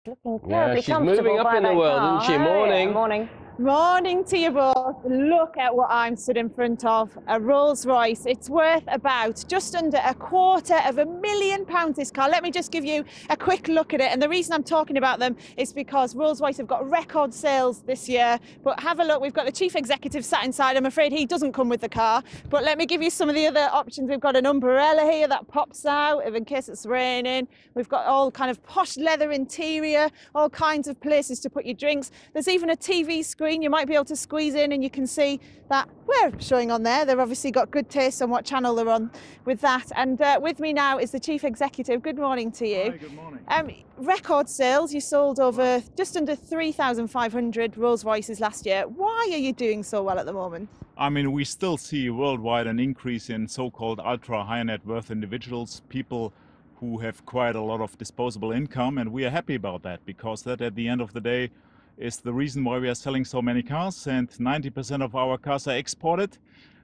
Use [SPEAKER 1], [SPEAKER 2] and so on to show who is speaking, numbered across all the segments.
[SPEAKER 1] Looking
[SPEAKER 2] Yeah,
[SPEAKER 1] terribly
[SPEAKER 2] she's
[SPEAKER 1] comfortable
[SPEAKER 2] moving up
[SPEAKER 1] by
[SPEAKER 2] in the
[SPEAKER 1] that
[SPEAKER 2] world,
[SPEAKER 1] car.
[SPEAKER 2] isn't she?
[SPEAKER 1] Oh,
[SPEAKER 2] Morning.
[SPEAKER 1] yeah, morning.
[SPEAKER 3] Morning to you both. Look at what I'm stood in front of, a Rolls Royce. It's worth about just under £250,000, this car. Let me just give you a quick look at it. And the reason I'm talking about them is because Rolls Royce have got record sales this year. But have a look, we've got the chief executive sat inside. I'm afraid he doesn't come with the car. But let me give you some of the other options. We've got an umbrella here that pops out in case it's raining. We've got all kind of posh leather interior, all kinds of places to put your drinks. There's even a TV screen you might be able to squeeze in, and you can see that we're showing on there. They've obviously got good taste on what channel they're on with that. And with me now is the chief executive. Good morning to you.
[SPEAKER 4] Hi, good morning.
[SPEAKER 3] Record sales, you sold over just under 3,500 Rolls Royces last year. Why are you doing so well at the moment?
[SPEAKER 4] I mean, we still see worldwide an increase in so-called ultra high net worth individuals, people who have quite a lot of disposable income, and we are happy about that because that at the end of the day is the reason why we are selling so many cars, and 90% of our cars are exported,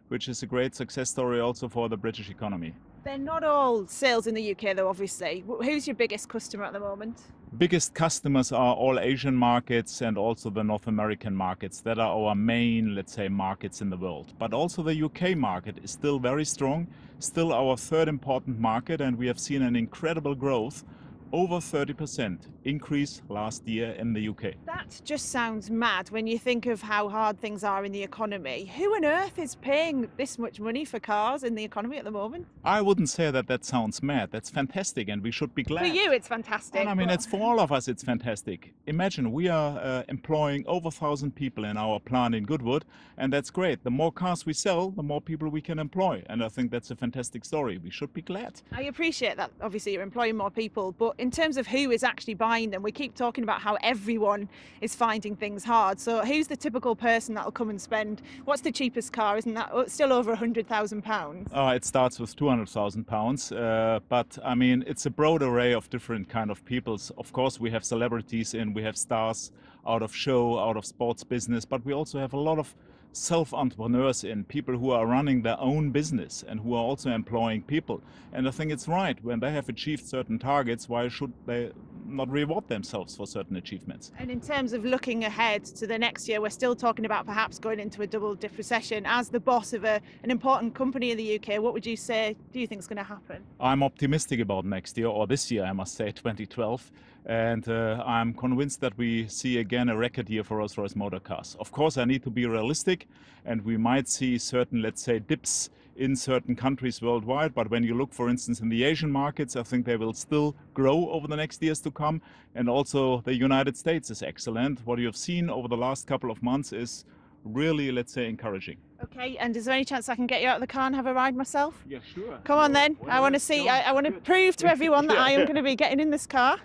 [SPEAKER 4] which is a great success story also for the British economy.
[SPEAKER 3] They're not all sales in the UK though, obviously. Who's your biggest customer at the moment?
[SPEAKER 4] Biggest customers are all Asian markets and also the North American markets. That are our main, let's say, markets in the world. But also the UK market is still very strong, still our third important market, and we have seen an incredible growth. Over 30% increase last year in the UK.
[SPEAKER 3] That just sounds mad when you think of how hard things are in the economy. Who on earth is paying this much money for cars in the economy at the moment?
[SPEAKER 4] I wouldn't say that that sounds mad. That's fantastic, and we should be glad.
[SPEAKER 3] For you, it's fantastic.
[SPEAKER 4] And I mean, it's for all of us, it's fantastic. Imagine we are employing over 1,000 people in our plant in Goodwood, and that's great. The more cars we sell, the more people we can employ. And I think that's a fantastic story. We should be glad.
[SPEAKER 3] I appreciate that. Obviously, you're employing more people, but in terms of who is actually buying them, we keep talking about how everyone is finding things hard. So who's the typical person that'll come and spend? What's the cheapest car? Isn't that still over £100,000?
[SPEAKER 4] It starts with £200,000, but I mean, it's a broad array of different kind of peoples. Of course, we have celebrities and we have stars out of show, out of sports business, but we also have a lot of self-entrepreneurs in, people who are running their own business and who are also employing people. And I think it's right, when they have achieved certain targets, why should they not reward themselves for certain achievements?
[SPEAKER 3] And in terms of looking ahead to the next year, we're still talking about perhaps going into a double-dip recession. As the boss of an important company in the UK, what would you say do you think is going to happen?
[SPEAKER 4] I'm optimistic about next year, or this year I must say, 2012. And I'm convinced that we see again a record year for Rolls-Royce motor cars. Of course, I need to be realistic, and we might see certain, let's say, dips in certain countries worldwide. But when you look, for instance, in the Asian markets, I think they will still grow over the next years to come. And also the United States is excellent. What you have seen over the last couple of months is really, let's say, encouraging.
[SPEAKER 3] Okay, and is there any chance I can get you out of the car and have a ride myself?
[SPEAKER 4] Yeah, sure.
[SPEAKER 3] Come on then. I want to see, I want to prove to everyone that I am going to be getting in this car.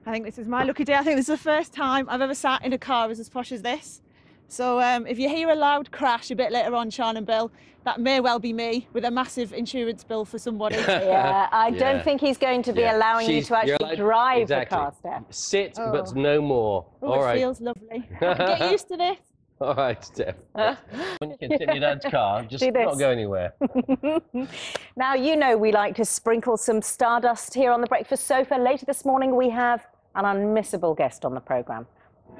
[SPEAKER 3] I think this is my lucky day. I think this is the first time I've ever sat in a car as posh as this. So if you hear a loud crash a bit later on, Sean and Bill, that may well be me with a massive insurance bill for somebody.
[SPEAKER 1] Yeah, I don't think he's going to be allowing you to actually drive the car, Steph.
[SPEAKER 2] Sit, but no more.
[SPEAKER 3] Oh,
[SPEAKER 2] all
[SPEAKER 3] it
[SPEAKER 2] right.
[SPEAKER 3] feels lovely. Get used to this.
[SPEAKER 2] All right, Steph. When you can sit in your dad's car, just not go anywhere.
[SPEAKER 1] Now, you know we like to sprinkle some stardust here on the breakfast sofa. Later this morning, we have an unmissable guest on the programme.